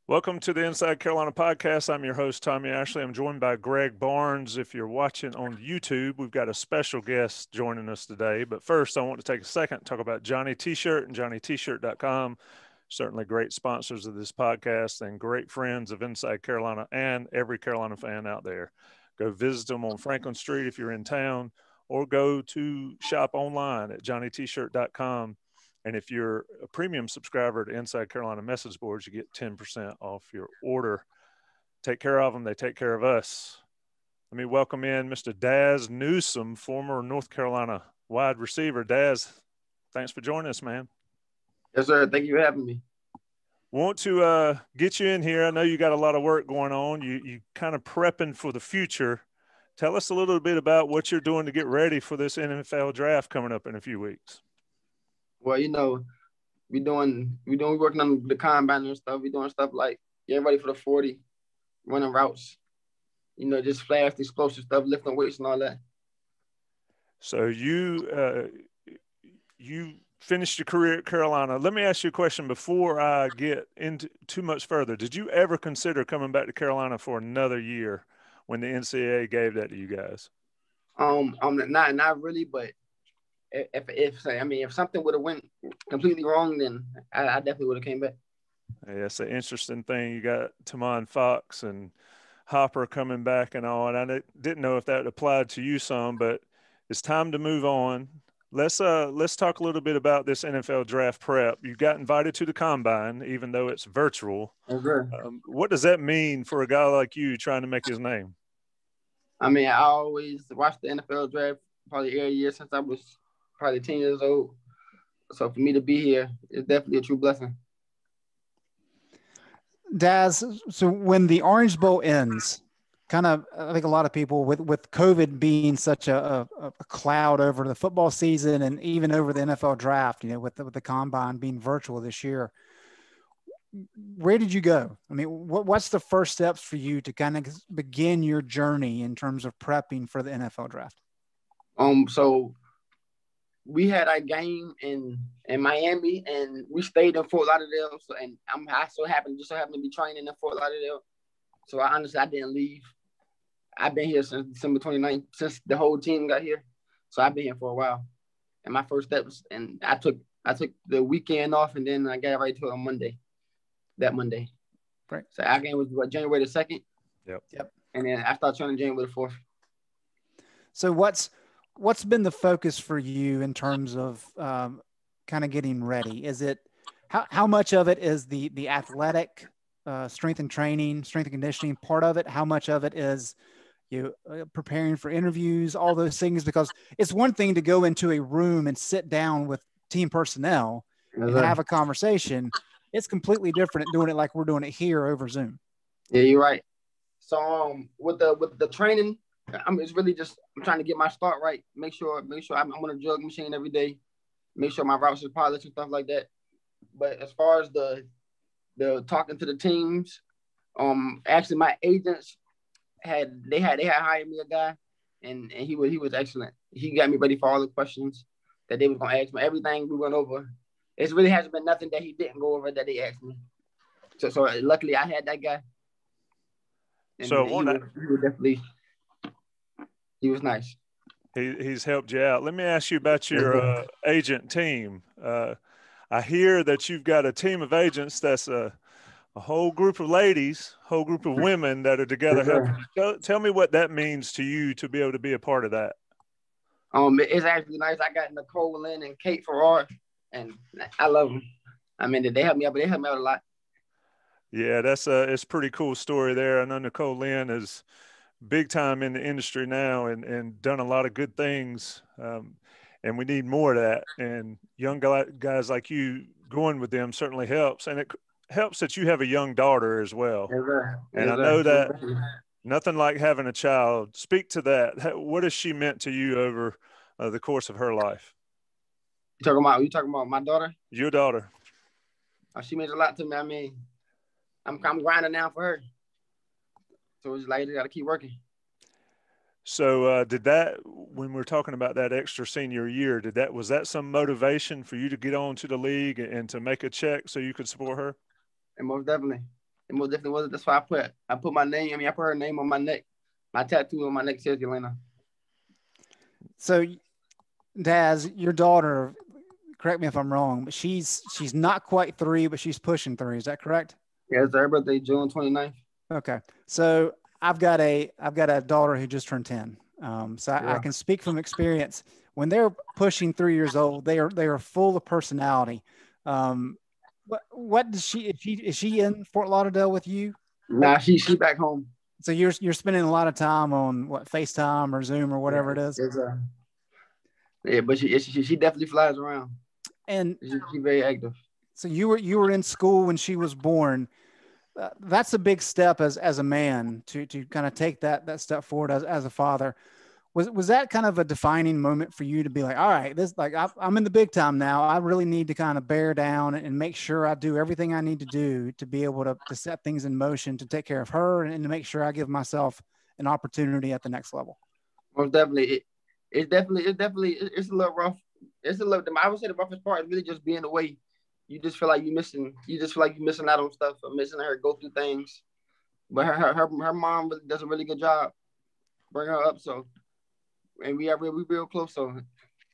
Welcome to the Inside Carolina podcast. I'm your host, Tommy Ashley. I'm joined by Greg Barnes. If you're watching on YouTube, we've got a special guest joining us today. But first, I want to take a second to talk about Johnny T-Shirt and JohnnyT-Shirt.com. Certainly great sponsors of this podcast and great friends of Inside Carolina and every Carolina fan out there. Go visit them on Franklin Street if you're in town, or go to shop online at JohnnyT-Shirt.com. And if you're a premium subscriber to Inside Carolina message boards, you get 10% off your order. Take care of them. They take care of us. Let me welcome in Mr. Dazz Newsome, former North Carolina wide receiver. Dazz, thanks for joining us, man. Yes, sir. Thank you for having me. Want to get you in here. I know you got a lot of work going on. You kind of prepping for the future. Tell us a little bit about what you're doing to get ready for this NFL draft coming up in a few weeks. Well, we working on the combine and stuff. We doing stuff like getting ready for the 40, running routes, just fast, explosive stuff, lifting weights and all that. So you finished your career at Carolina. Let me ask you a question before I get into too much further. Did you ever consider coming back to Carolina for another year when the NCAA gave that to you guys? Not really, but if something would have went completely wrong, then I definitely would have came back. Yeah, it's an interesting thing. You got Tamon Fox and Hopper coming back and all, and I didn't know if that applied to you some, but it's time to move on. Let's talk a little bit about this NFL draft prep. You got invited to the combine, even though it's virtual. Okay. What does that mean for a guy like you trying to make his name? I always watched the NFL draft probably every year since I was probably 10 years old. So for me to be here is definitely a true blessing. Dazz, so when the Orange Bowl ends, I think a lot of people with COVID being such a cloud over the football season and even over the NFL draft, with the combine being virtual this year, where did you go? What's the first steps for you to kind of begin your journey in terms of prepping for the NFL draft? So we had a game in Miami, and we stayed in Fort Lauderdale. So, and I so happened to be training in Fort Lauderdale. So I didn't leave. I've been here since December 29th, since the whole team got here. So I've been here for a while. And my first steps, and I took the weekend off, and then I got right to it on Monday. That Monday. Right. So our game was January the 2nd. Yep. And then I started training January the 4th. So what's been the focus for you in terms of kind of getting ready? Is it how much of it is the athletic strength and training, strength and conditioning part of it? How much of it is preparing for interviews, all those things? Because it's one thing to go into a room and sit down with team personnel and have a conversation. It's completely different doing it like we're doing it here over Zoom. Yeah, you're right. So with the training, it's really just I'm trying to get my start right. Make sure I'm on a drug machine every day. Make sure my routes are polished and stuff like that. But as far as the talking to the teams, actually my agents had hired me a guy, and he was excellent. He got me ready for all the questions that they was gonna ask me. Everything we went over. It really hasn't been nothing that he didn't go over that they asked me. So luckily I had that guy. And so he was nice. He's helped you out. Let me ask you about your agent team. I hear that you've got a team of agents that's a whole group of ladies, whole group of women that are together helping you. Tell me what that means to you to be able to be a part of that. It's actually nice. I got Nicole Lynn and Kate Farrar, and I love them. They help me out, but they help me out a lot. Yeah, it's a pretty cool story there. I know Nicole Lynn is big time in the industry now and done a lot of good things. And we need more of that. And young guys like you going with them certainly helps. And it helps that you have a young daughter as well. And I know that nothing like having a child. Speak to that. What has she meant to you over the course of her life? You talking about my daughter? Your daughter. She means a lot to me. I'm grinding now for her. So it's like, you got to keep working. So did that, when we're talking about that extra senior year, was that some motivation for you to get on to the league and to make a check so you could support her? And most definitely. It most definitely wasn't. That's why I put my name. I put her name on my neck. My tattoo on my neck says Yelena. So, Dazz, your daughter, correct me if I'm wrong, but she's not quite 3, but she's pushing 3. Is that correct? Yeah, it's her birthday, June 29th. Okay. So I've got a daughter who just turned 10. So I can speak from experience. When they're pushing 3 years old, they are full of personality. What does is she in Fort Lauderdale with you? Nah, she back home. So you're spending a lot of time on what, FaceTime or Zoom or whatever it is. Yeah, but she definitely flies around, and she's very active. So you were in school when she was born. That's a big step as a man to kind of take that step forward as a father. Was that kind of a defining moment for you to be like, all right, this, like, I'm in the big time now. I really need to kind of bear down and make sure I do everything I need to do to be able to set things in motion to take care of her and to make sure I give myself an opportunity at the next level? Most definitely. It's a little rough. It's a little, I would say the roughest part is really just being away. You just feel like you're missing out on stuff or missing her go through things. But her mom really does a really good job bringing her up. So, and we real close. So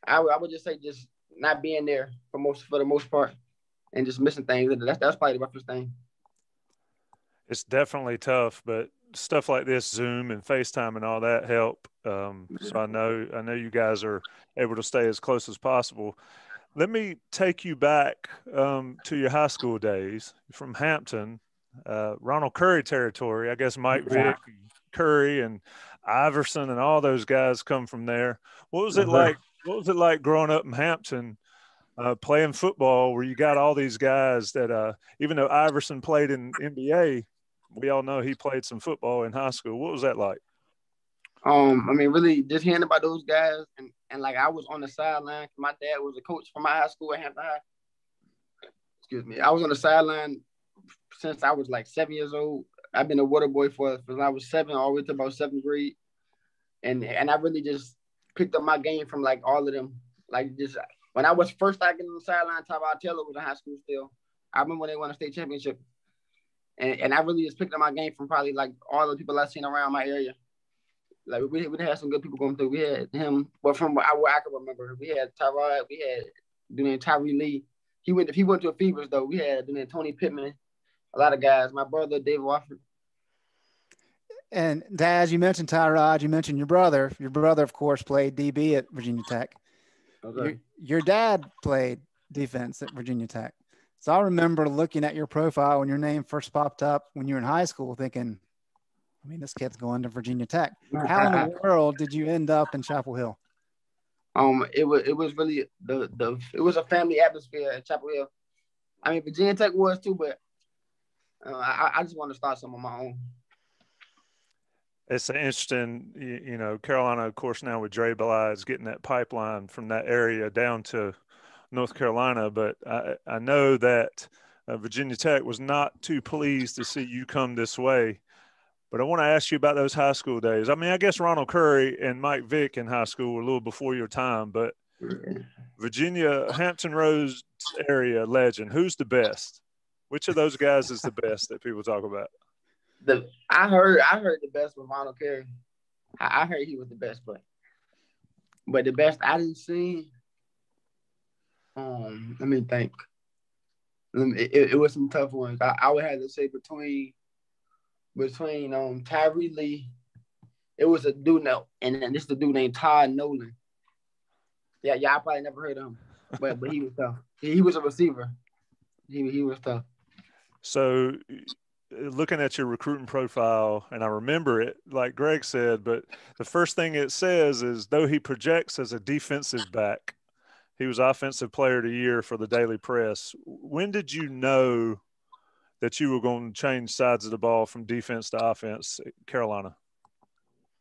I would just say just not being there for the most part and just missing things. That's probably the roughest thing. It's definitely tough, but stuff like this, Zoom and FaceTime and all that help. So I know you guys are able to stay as close as possible. Let me take you back to your high school days from Hampton, Ronald Curry territory. I guess Mike Vick, Curry, and Iverson, and all those guys come from there. What was it like? What was it like growing up in Hampton, playing football, where you got all these guys that, even though Iverson played in NBA, we all know he played some football in high school. What was that like? Really just hearing about those guys and like I was on the sideline. My dad was a coach for my high school at Hampton High. Excuse me. I was on the sideline since I was like 7 years old. I've been a water boy from I was 7 all the way to about 7th grade. And I really just picked up my game from like all of them. Like just when I was first starting on the sideline, Tyrod Taylor was in high school still. I remember when they won a state championship. And I really just picked up my game from probably like all the people I've seen around my area. Like we had some good people going through. We had him, but from what I can remember, we had Tyrod, we had doing Tyree Lee. He went to a Fevers though. We had doing Tony Pittman, a lot of guys. My brother David Wofford. And Daz, you mentioned Tyrod. You mentioned your brother. Your brother, of course, played DB at Virginia Tech. Okay. Your dad played defense at Virginia Tech. So I remember looking at your profile when your name first popped up when you were in high school, thinking, this kid's going to Virginia Tech. How in the world did you end up in Chapel Hill? It was really it was a family atmosphere at Chapel Hill. Virginia Tech was too, but I just want to start some on my own. It's an interesting, Carolina, of course, now with Dre Bly is getting that pipeline from that area down to North Carolina. But I know that Virginia Tech was not too pleased to see you come this way. But I want to ask you about those high school days. I guess Ronald Curry and Mike Vick in high school were a little before your time, but Virginia, Hampton Roads area legend, who's the best? Which of those guys is the best that people talk about? I heard the best was Ronald Curry. I heard he was the best, but the best I didn't see. Let me think. It was some tough ones. I would have to say between Tyree Lee, it was a dude now, and then this is the dude named Todd Nolan. Yeah, I probably never heard of him, but he was tough. He was a receiver. He was tough. So, looking at your recruiting profile, and I remember it, like Greg said, but the first thing it says is, though he projects as a defensive back, he was Offensive Player of the Year for the Daily Press. When did you know that you were going to change sides of the ball from defense to offense at Carolina?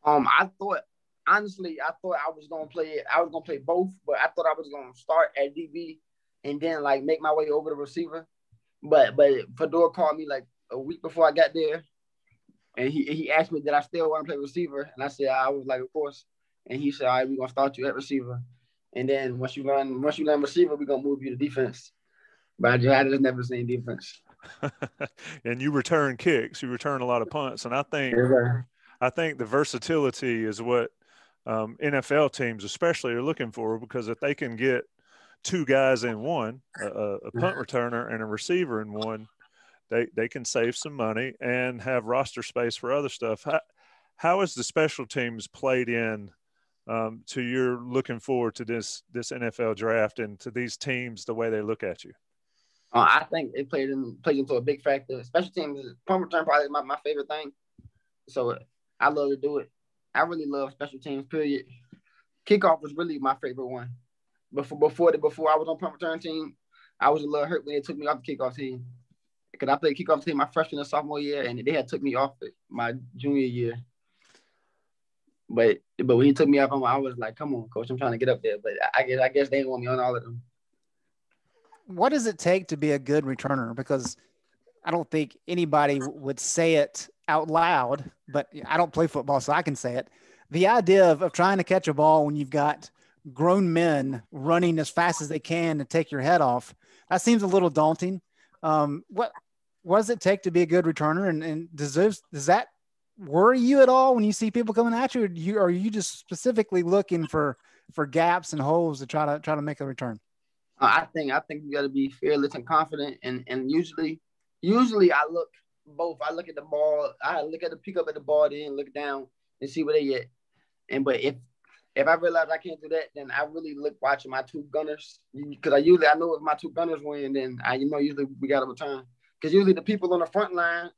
I thought I was going to play it. I was going to play both, but I thought I was going to start at DB and then like make my way over to receiver. But Fedor called me like a week before I got there, and he asked me did I still want to play receiver, and I said I was like of course, and he said all right, we're gonna start you at receiver, and then once you learn receiver, we're gonna move you to defense. But I just never seen defense. and you return kicks, you return a lot of punts. And I think the versatility is what NFL teams especially are looking for, because if they can get two guys in one, a punt returner and a receiver in one, they can save some money and have roster space for other stuff. How is the special teams played in to your looking forward to this NFL draft and to these teams, the way they look at you? I think it plays into a big factor. Special teams, punt return probably my favorite thing. So I love to do it. I really love special teams, period. Kickoff was really my favorite one. Before I was on punt return team, I was a little hurt when they took me off the kickoff team. Because I played kickoff team my freshman and sophomore year, and they had took me off it my junior year. But when he took me off, I was like, come on, coach, I'm trying to get up there. But I guess they didn't want me on all of them. What does it take to be a good returner? Because I don't think anybody would say it out loud, but I don't play football, so I can say it. The idea of trying to catch a ball when you've got grown men running as fast as they can to take your head off, that seems a little daunting. What does it take to be a good returner? And does that worry you at all when you see people coming at you? Or are you just specifically looking for gaps and holes to try to make a return? I think you got to be fearless and confident, and usually I look both. I look at the ball, I look at the pick up at the ball, then look down and see where they at. But if I realize I can't do that, then I really look watching my two gunners, because I know if my two gunners win, then usually we got to return, because usually the people on the front line,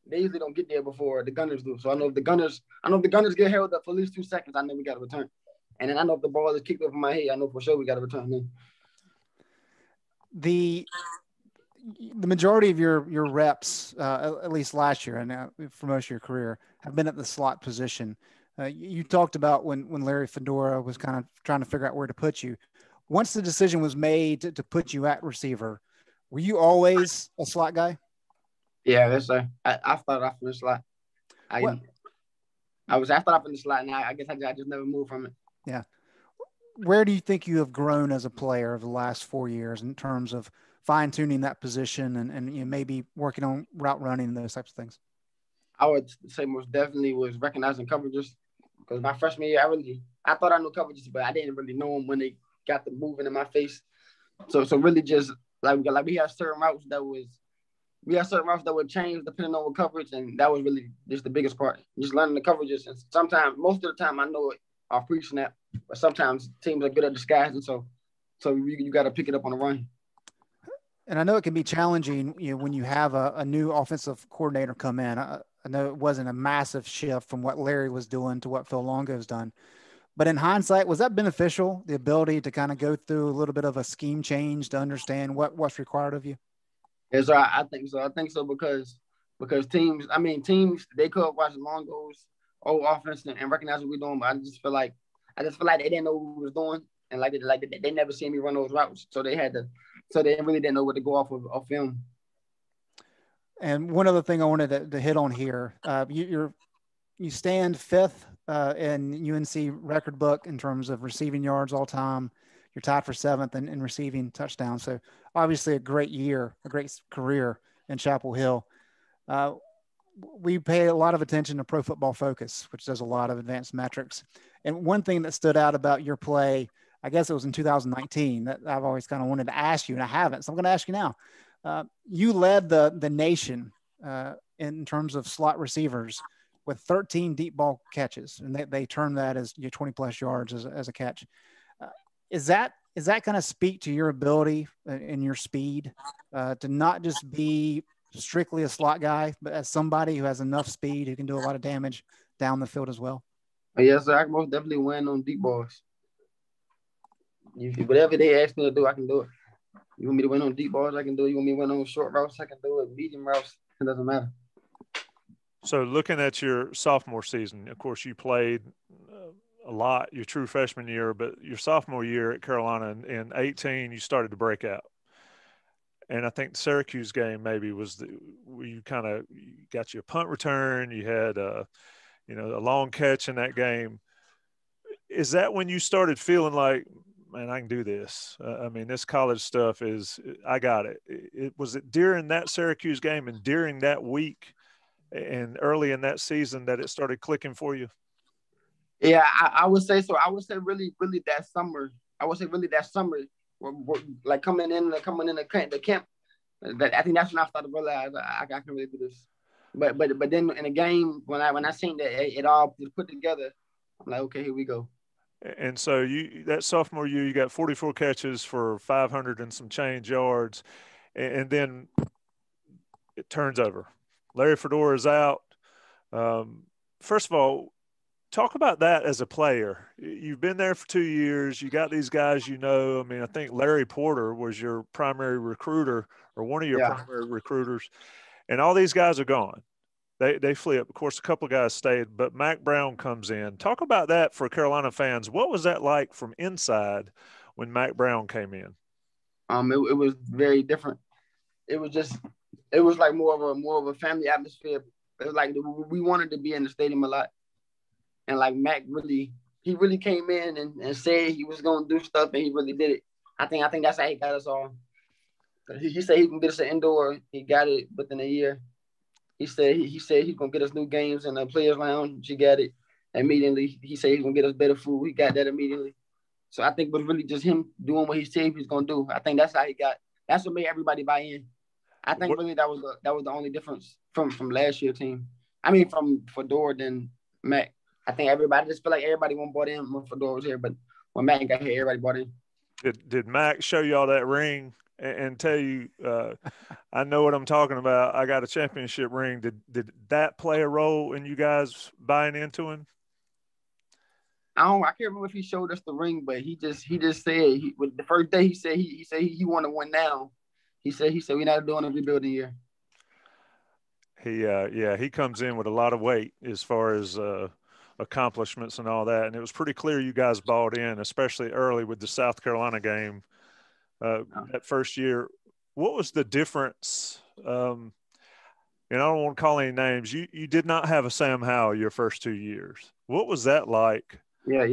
they usually don't get there before the gunners do. So I know if the gunners get held up for at least 2 seconds, I know we got to return. And then I know if the ball is kicked over my head, I know for sure we got to return then. The majority of your reps, at least last year and for most of your career, have been at the slot position. You talked about when Larry Fedora was kind of trying to figure out where to put you. Once the decision was made to put you at receiver, were you always a slot guy? Yeah, that's right. I started off in the slot. I started off in the slot, and I guess I just never moved from it. Yeah. Where do you think you have grown as a player over the last 4 years in terms of fine-tuning that position and maybe working on route running and those types of things? I would say most definitely was recognizing coverages, because my freshman year, I thought I knew coverages, but I didn't really know them when they got the moving in my face. So really just like we had certain routes that would change depending on what coverage, and that was really just the biggest part, just learning the coverages. And sometimes, most of the time, I know it off pre-snap, but sometimes teams are good at disguising, so you got to pick it up on the run. And I know it can be challenging, when you have a new offensive coordinator come in. I know it wasn't a massive shift from what Larry was doing to what Phil Longo's done. But in hindsight, was that beneficial, the ability to kind of go through a little bit of a scheme change to understand what's required of you? Yes, sir. I think so. I think so because teams, they could watch Longo's old offense and recognize what we're doing, but I just feel like they didn't know what we was doing, and they never seen me run those routes, so they really didn't know what to go off of film. And one other thing I wanted to hit on here, you stand fifth in UNC record book in terms of receiving yards all time. You're tied for seventh in receiving touchdowns. So obviously a great year, a great career in Chapel Hill. We pay a lot of attention to Pro Football Focus, which does a lot of advanced metrics. And one thing that stood out about your play, I guess it was in 2019, that I've always kind of wanted to ask you, and I haven't, so I'm going to ask you now. You led the nation in terms of slot receivers with 13 deep ball catches, and they term that as your 20-plus yards as a catch. Is that going to speak to your ability and your speed to not just be strictly a slot guy, but as somebody who has enough speed who can do a lot of damage down the field as well? Yes, sir. I can most definitely win on deep balls. Whatever they ask me to do, I can do it. You want me to win on deep balls, I can do it. You want me to win on short routes, I can do it. Medium routes, it doesn't matter. So looking at your sophomore season, of course, you played a lot your true freshman year, but your sophomore year at Carolina in 18, you started to break out. And I think the Syracuse game maybe was where you kind of got your punt return. You had a long catch in that game. Is that when you started feeling like man, I can do this. I mean, this college stuff I got it. Was it during that Syracuse game and during that week and early in that season that it started clicking for you? Yeah, I would say so. I would say really that summer. I would say really that summer, like coming in the camp. That I think that's when I started to realize I can really do this. But then in the game when I seen that it all was put together, I'm like, okay, here we go. And so that sophomore year, you got 44 catches for 500 and some change yards, and then it turns over. Larry Fedora is out. First of all, talk about that as a player. You've been there for 2 years. You got these guys, I mean, I think Larry Porter was your primary recruiter or one of your primary recruiters, and all these guys are gone. They flip. Of course, a couple of guys stayed, but Mack Brown comes in. Talk about that for Carolina fans. What was that like from inside when Mack Brown came in? It was very different. It was like more of a family atmosphere. It was like we wanted to be in the stadium a lot, and like Mack really came in and said he was going to do stuff, and he really did it. I think that's how he got us all. He said he can get us an indoor. He got it within a year. He said he's gonna get us new games in the players' lounge. He got it immediately. He said he's gonna get us better food. He got that immediately. So I think it was really just him doing what he said he was gonna do. I think that's how he got. That's what made everybody buy in. I think really that was the only difference from last year's team. I mean, from Fedora than Mack. I think everybody just feel like everybody won't bought in when Fedora was here, but when Mack got here, everybody bought in. Did Mack show y'all that ring and tell you, I know what I'm talking about. I got a championship ring. Did that play a role in you guys buying into him? I can't remember if he showed us the ring, but he just said the first day he said he wanted to win now. He said we're not doing a rebuilding year. He comes in with a lot of weight as far as accomplishments and all that, and it was pretty clear you guys bought in, especially early with the South Carolina game. That first year, what was the difference? And I don't want to call any names. You did not have a Sam Howell your first 2 years. What was that like? Yeah.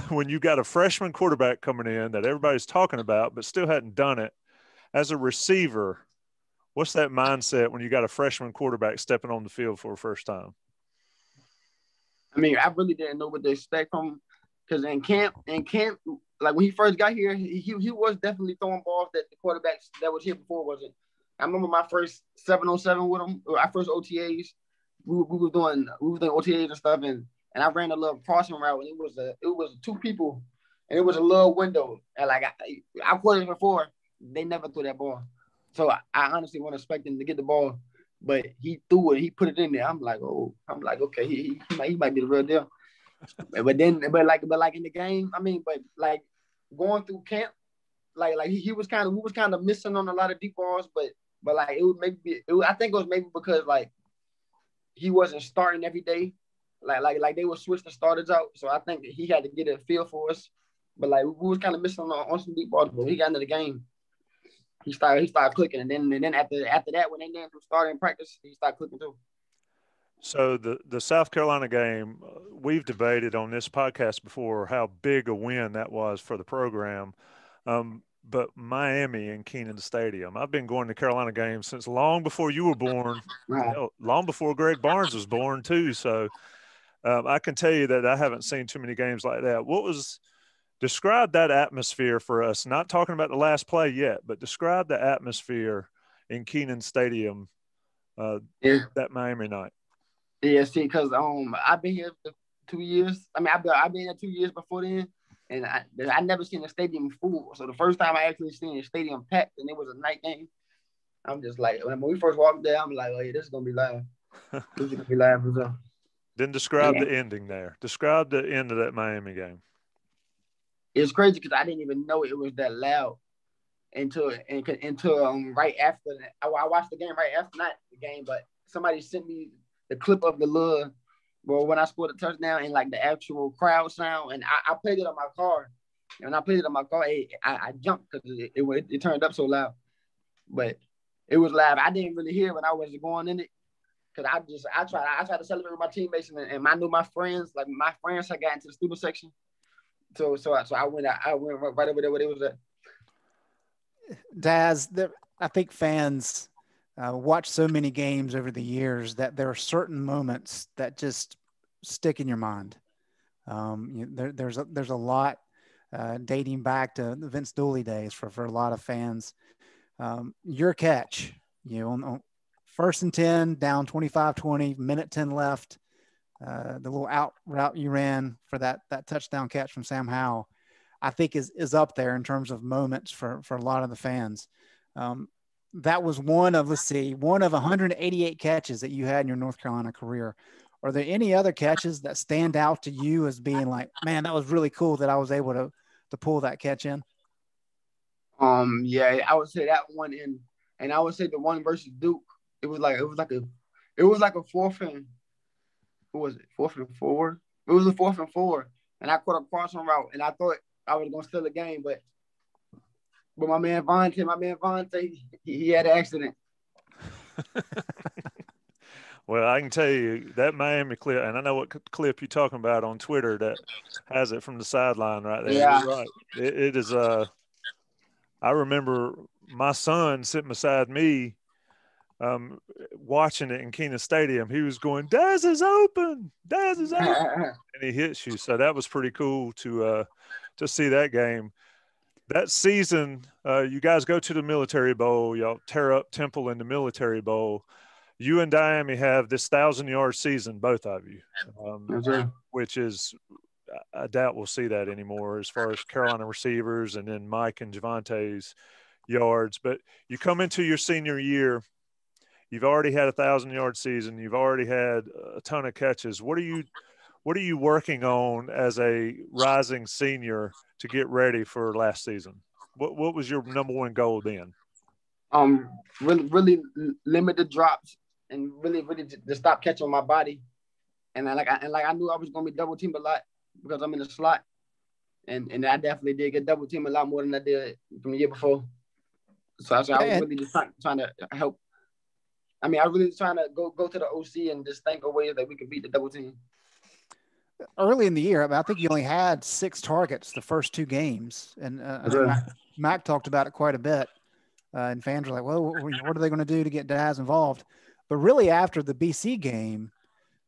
When you got a freshman quarterback coming in that everybody's talking about, but still hadn't done it as a receiver. What's that mindset when you got a freshman quarterback stepping on the field for the first time? I mean, I really didn't know what to expect from him because in camp, like when he first got here, he was definitely throwing balls that the quarterbacks that was here before wasn't. I remember my first 7-on-7 with him, our first OTAs. We were doing OTAs and stuff, and I ran a little crossing route, and it was 2 people, and it was a little window, and like I caught it before, they never threw that ball, so I honestly wasn't expecting to get the ball, but he threw it, he put it in there. I'm like, okay, he might be the real deal. But like in the game, I mean, but like going through camp, like we was kind of missing on a lot of deep balls, but like I think it was maybe because like he wasn't starting every day, like they would switch the starters out, so I think that he had to get a feel for us. But like we was kind of missing on some deep balls, but when he got into the game, he started clicking, and then after that, when they named him starting practice, he started clicking too. So the South Carolina game, we've debated on this podcast before how big a win that was for the program. But Miami and Kenan Stadium, I've been going to Carolina games since long before you were born, long before Greg Barnes was born too. So I can tell you that I haven't seen too many games like that. Describe that atmosphere for us, not talking about the last play yet, but describe the atmosphere in Kenan Stadium that Miami night. Yeah, see, because I've been here for 2 years. I mean, I've been here 2 years before then, and I never seen the stadium full. So the first time I actually seen the stadium packed, and it was a night game, I'm just like, when we first walked there, I'm like, oh yeah, this is gonna be live. This is gonna be live as well. Then describe the ending there. Describe the end of that Miami game. It's crazy because I didn't even know it was that loud until right after that. I watched the game right after, not the game, but somebody sent me the clip of the little, well, when I scored a touchdown and like the actual crowd sound, and I played it on my car. And when I played it on my car, I jumped because it turned up so loud. But it was loud. I didn't really hear when I was going in it because I tried to celebrate with my teammates and I knew my friends. Like my friends had got into the student section, So I went right over there where it was at. Daz, I think fans watch so many games over the years that there are certain moments that just stick in your mind. There's a lot dating back to the Vince Dooley days for a lot of fans. Your catch, on first and 10, down 25-20, minute 10 left, the little out route you ran for that touchdown catch from Sam Howell, I think is up there in terms of moments for a lot of the fans. That was one of 188 catches that you had in your North Carolina career. Are there any other catches that stand out to you as being like, man, that was really cool that I was able to pull that catch in? Yeah, I would say that one and I would say the one versus Duke. It was like a fourth and what was it? 4th and 4. It was a 4th and 4, and I caught a crossing route, and I thought I was gonna steal the game, but my man Vontae, he had an accident. Well, I can tell you that Miami clip, and I know what clip you're talking about on Twitter that has it from the sideline right there. Yeah. You're right. It is. I remember my son sitting beside me, watching it in Keenan Stadium. He was going, "Dazz is open, Dazz is open," and he hits you. So that was pretty cool to see that game. That season, you guys go to the Military Bowl. Y'all tear up Temple in the Military Bowl. You and Miami have this 1,000-yard season, both of you, which is, I doubt we'll see that anymore as far as Carolina receivers and then Mike and Javante's yards. But you come into your senior year, you've already had a 1,000-yard season. You've already had a ton of catches. What are you working on as a rising senior to get ready for last season? What was your number one goal then? Really limit the drops and really to stop catching my body. And I knew I was gonna be double teamed a lot because I'm in the slot. And I definitely did get double teamed a lot more than I did from the year before. So I was really just trying to help. I mean, I really was trying to go to the OC and just think of ways that we could beat the double team. Early in the year, I think you only had 6 targets the first 2 games. And Mac talked about it quite a bit. And fans were like, well, what are they going to do to get Dazz involved? But really after the BC game,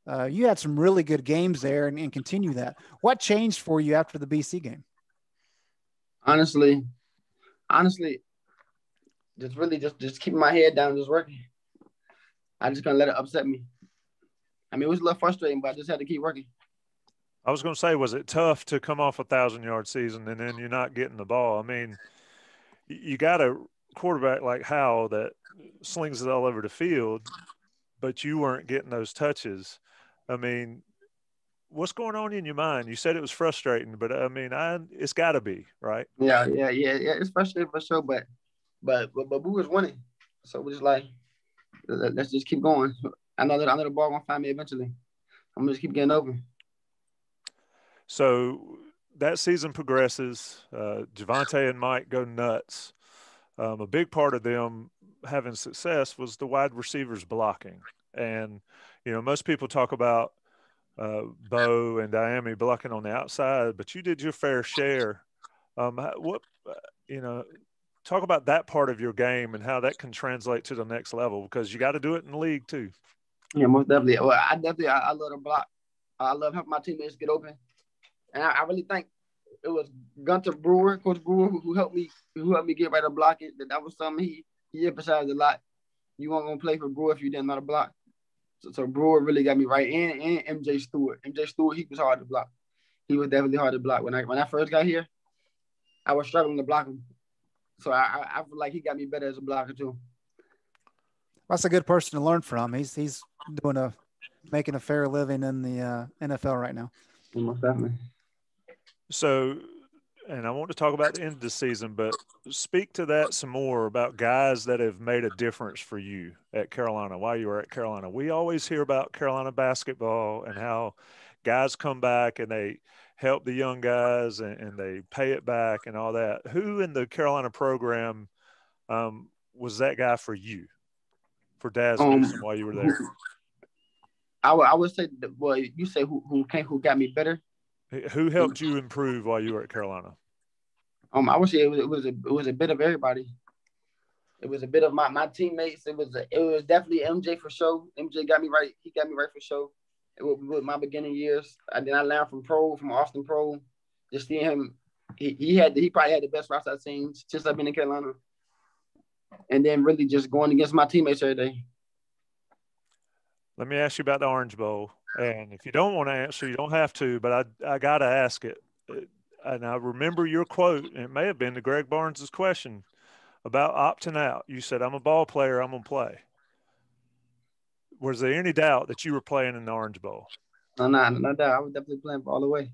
you had some really good games there and continue that. What changed for you after the BC game? Honestly, just keeping my head down, just working. I just couldn't let it upset me. I mean, it was a little frustrating, but I just had to keep working. I was going to say, was it tough to come off a 1,000-yard season and then you're not getting the ball? I mean, you got a quarterback like Howell that slings it all over the field, but you weren't getting those touches. I mean, what's going on in your mind? You said it was frustrating, but I mean, it's got to be, right? Yeah. It's frustrating for sure, but we was winning, so we're just like, let's just keep going. I know the ball gonna find me eventually. I'm gonna just keep getting open. So that season progresses. Javante and Mike go nuts. A big part of them having success was the wide receivers blocking. And, most people talk about Bo and Diami blocking on the outside, but you did your fair share. Talk about that part of your game and how that can translate to the next level, because you got to do it in the league too. Yeah, most definitely. Well, I love to block. I love helping my teammates get open. And I really think it was Coach Brewer, who helped me get right to blocking. That was something he emphasized a lot. You weren't gonna play for Brewer if you didn't know how to block. So Brewer really got me right. And MJ Stewart, he was hard to block. He was definitely hard to block. When I first got here, I was struggling to block him. So I feel like he got me better as a blocker too. That's a good person to learn from. He's making a fair living in the NFL right now. Most definitely. So, and I want to talk about the end of the season, but speak to that some more about guys that have made a difference for you at Carolina while you were at Carolina. We always hear about Carolina basketball and how guys come back and they help the young guys and they pay it back and all that. Who in the Carolina program was that guy for you, for Dazz Newsome while you were there? I would say, you say who got me better? Who helped you improve while you were at Carolina? I would say it was a bit of everybody. It was a bit of my teammates. It was definitely MJ for sure. MJ got me right. He got me right for sure. With my beginning years, and then I learned from Austin Pro. Just seeing him, he probably had the best routes I've seen since I've been in Carolina. And then really just going against my teammates every day. Let me ask you about the Orange Bowl. And if you don't want to answer, you don't have to, but I got to ask it. And I remember your quote, and it may have been to Greg Barnes' question about opting out. You said, I'm a ball player, I'm going to play. Was there any doubt that you were playing in the Orange Bowl? No doubt. I was definitely playing for all the way.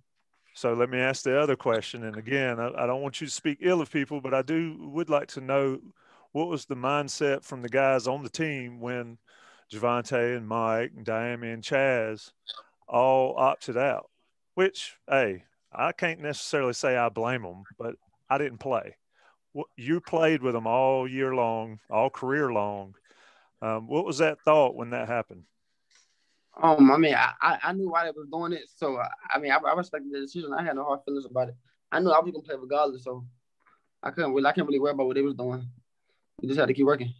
So let me ask the other question. And again, I don't want you to speak ill of people, but I would like to know what was the mindset from the guys on the team when Javante and Mike and Diami and Chaz all opted out, which, hey, I can't necessarily say I blame them, but I didn't play. You played with them all year long, all career long. What was that thought when that happened? I mean, I knew why they was doing it, so I mean, I respected the decision. I had no hard feelings about it. I knew I was gonna play regardless, so I can't really worry about what they was doing. We just had to keep working.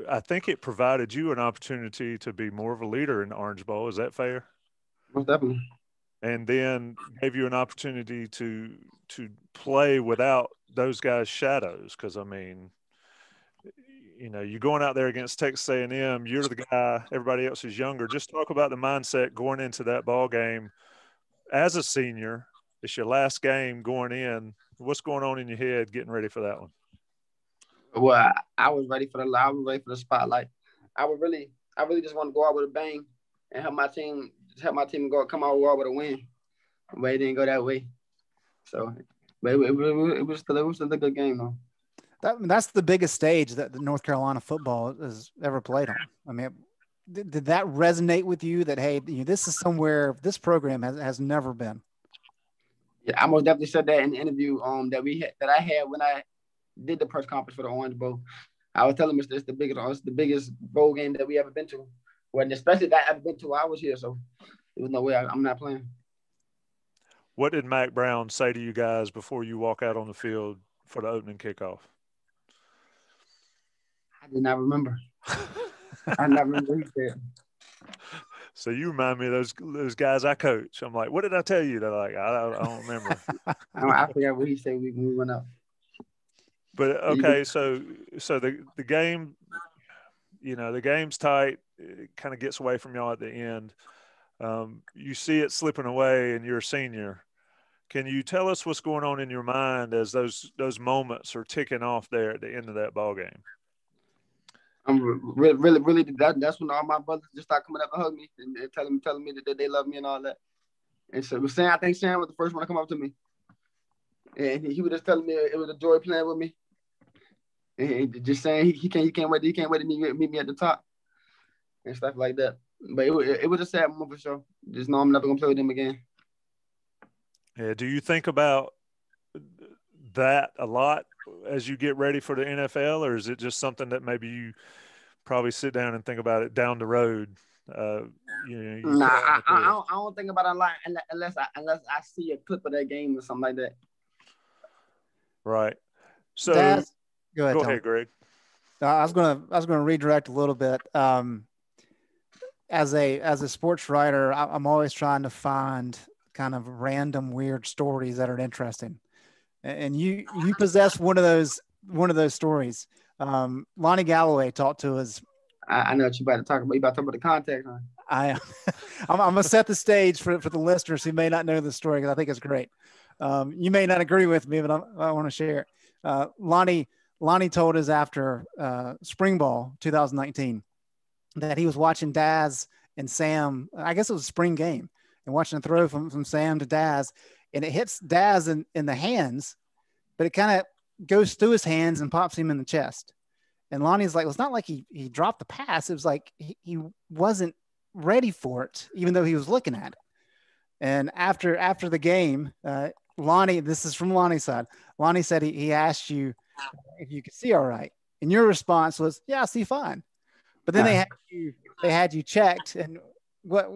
I think it provided you an opportunity to be more of a leader in the Orange Bowl. Is that fair? Most definitely. And then gave you an opportunity to play without those guys' shadows. Because I mean, you know, you're going out there against Texas A&M. You're the guy. Everybody else is younger. Just talk about the mindset going into that ball game as a senior. It's your last game going in. What's going on in your head getting ready for that one? Well, I was ready for the spotlight. I really just want to go out with a bang and help my team come out with a win. But it didn't go that way. So, but it was still a good game though. That's the biggest stage that the North Carolina football has ever played on. I mean, did that resonate with you that, hey, this is somewhere this program has never been? Yeah, I most definitely said that in the interview that I had when I did the press conference for the Orange Bowl. I was telling him it's the biggest bowl game that we ever been to. When especially that I've been to while I was here, so there was no way I'm not playing. What did Mac Brown say to you guys before you walk out on the field for the opening kickoff? I did not remember. I never remember what he said. So you remind me of those guys I coach. I'm like, what did I tell you? They're like, I don't remember. I forgot what he said when we went up. But okay, so the game, you know, the game's tight. It kind of gets away from y'all at the end. You see it slipping away, and you're a senior. Can you tell us what's going on in your mind as those moments are ticking off there at the end of that ball game? I'm really that's when all my brothers just start coming up and hug me and telling me that they love me and all that. And so I think Sam was the first one to come up to me, and he was just telling me it was a joy playing with me, and just saying he can't wait to meet me at the top and stuff like that. But it was a sad moment for sure. Just know I'm never gonna play with him again. Yeah. Do you think about that a lot as you get ready for the NFL, or is it just something that maybe you probably sit down and think about it down the road? I don't think about it a lot unless I see a clip of that game or something like that. Right. So go ahead, Greg. I was gonna redirect a little bit. As a sports writer, I'm always trying to find kind of random weird stories that are interesting. And you possess one of those stories. Lonnie Galloway talked to us. I know what you about to talk about. You about to talk about the contact, huh? I'm gonna set the stage for the listeners who may not know the story because I think it's great. You may not agree with me, but I want to share. Lonnie told us after spring ball 2019 that he was watching Dazz and Sam. I guess it was a spring game, and watching a throw from Sam to Dazz. And it hits Dazz in the hands, but it kind of goes through his hands and pops him in the chest. And Lonnie's like, well, it's not like he dropped the pass. It was like he wasn't ready for it, even though he was looking at it. And after the game, Lonnie, this is from Lonnie's side. Lonnie said he asked you if you could see all right. And your response was, yeah, I see fine. But then they had you checked. And what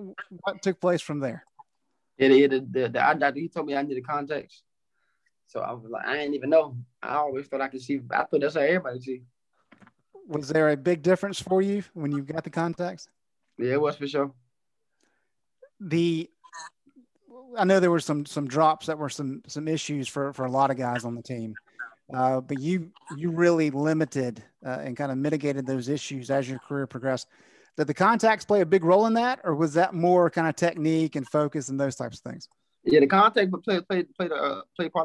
took place from there? The eye doctor, he told me I needed contacts. So I was like, I didn't even know. I always thought I could see. I thought that's how everybody see. Was there a big difference for you when you got the contacts? Yeah, it was for sure. I know there were some drops that were some issues for a lot of guys on the team, but you really limited and kind of mitigated those issues as your career progressed. Did the contacts play a big role in that, or was that more kind of technique and focus and those types of things? Yeah, the contact played part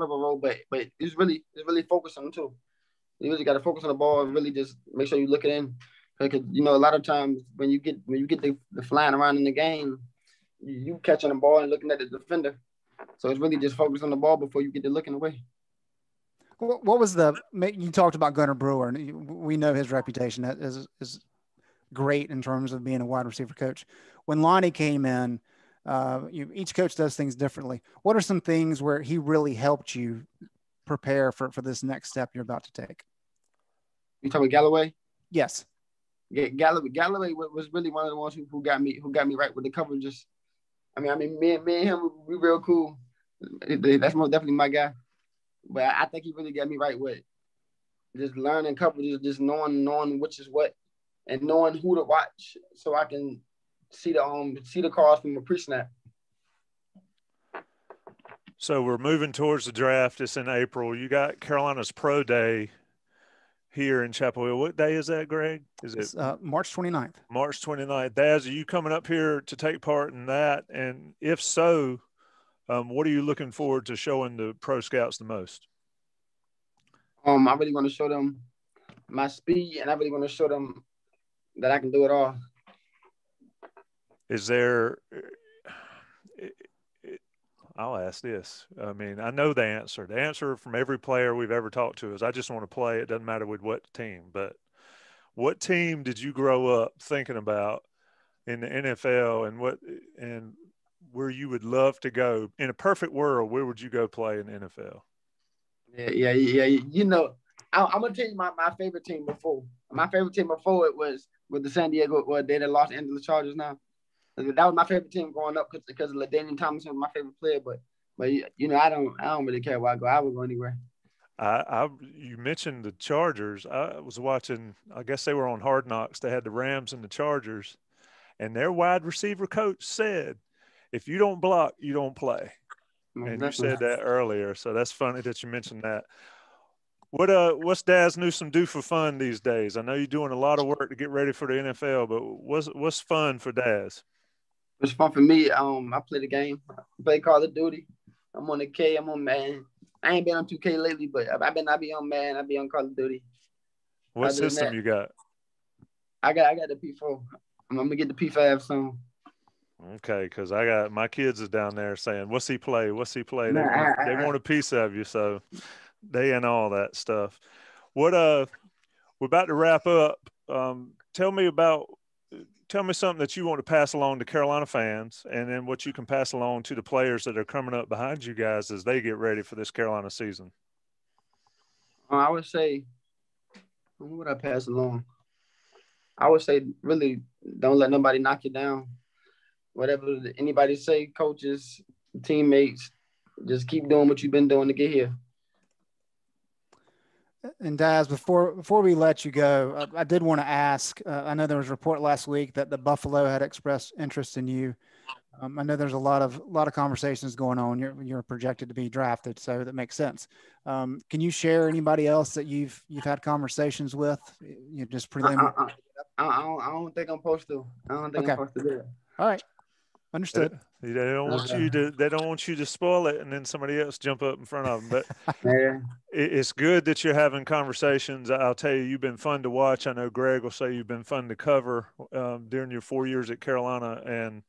of a role, but it's really focused on too. You really got to focus on the ball and really just make sure you look it in, because a lot of times when you get the flying around in the game, you catching the ball and looking at the defender. So it's really just focus on the ball before you get to looking away. What was you talked about Gunnar Brewer, and we know his reputation is great in terms of being a wide receiver coach. When Lonnie came in, each coach does things differently. What are some things where he really helped you prepare for this next step you're about to take? You talking about Galloway? Yes. Yeah, Galloway was really one of the ones who got me right with the coverages. I mean, me and him, we real cool. That's most definitely my guy. But I think he really got me right with just learning coverages, just knowing which is what, and knowing who to watch, so I can see the calls from a pre-snap. So we're moving towards the draft. It's in April. You got Carolina's Pro Day here in Chapel Hill. What day is that, Greg? It's March 29th. March 29th. Dazz, are you coming up here to take part in that? And if so, what are you looking forward to showing the pro scouts the most? I really want to show them my speed, and I really want to show them that I can do it all. Is there I'll ask this. I mean, I know the answer. The answer from every player we've ever talked to is, I just want to play. It doesn't matter with what team. But what team did you grow up thinking about in the NFL, and where you would love to go? In a perfect world, where would you go play in the NFL? Yeah. I'm going to tell you my favorite team before. My favorite team before it was with the San Diego, they're the Los Angeles Chargers now. That was my favorite team growing up because LaDainian Tomlinson was my favorite player. But I don't really care where I go. I would go anywhere. You mentioned the Chargers. I was watching. I guess they were on Hard Knocks. They had the Rams and the Chargers, and their wide receiver coach said, "If you don't block, you don't play." And you said that earlier, so that's funny that you mentioned that. What's Dazz Newsome do for fun these days? I know you're doing a lot of work to get ready for the NFL, but what's fun for Dazz? What's fun for me? I play the game. I play Call of Duty. I'm on the K. I'm on Madden. I ain't been on 2K lately, but I be on Madden. I be on Call of Duty. What system you got? I got the P4. I'm gonna get the P5 soon. Okay, because I got my kids are down there saying, "What's he play? What's he play?" They want a piece of you, so they and all that stuff. We're about to wrap up. Tell me something that you want to pass along to Carolina fans, and then what you can pass along to the players that are coming up behind you guys as they get ready for this Carolina season. I would say, what would I pass along? I would say, really, don't let nobody knock you down. Whatever anybody say, coaches, teammates, just keep doing what you've been doing to get here. And Dazz, before we let you go, I did want to ask, I know there was a report last week that the Buffalo had expressed interest in you. I know there's a lot of conversations going on. You're projected to be drafted, so that makes sense. Can you share anybody else that you've had conversations with? You just preliminary. I don't think I'm supposed to. I don't think I'm supposed to do it. All right. Understood. They don't want you to spoil it and then somebody else jump up in front of them. But it's good that you're having conversations. I'll tell you, you've been fun to watch. I know Greg will say you've been fun to cover during your 4 years at Carolina and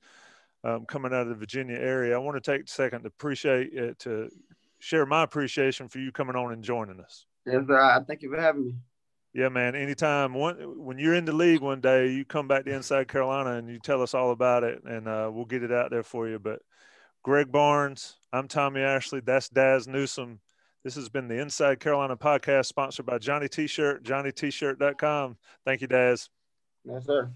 coming out of the Virginia area. I want to take a second to share my appreciation for you coming on and joining us. Yes, sir. Thank you for having me. Yeah, man. Anytime when you're in the league one day, you come back to Inside Carolina and you tell us all about it, and we'll get it out there for you. But Greg Barnes, I'm Tommy Ashley. That's Dazz Newsome. This has been the Inside Carolina podcast, sponsored by Johnny T-Shirt, johnnytshirt.com. Thank you, Dazz. Yes, sir.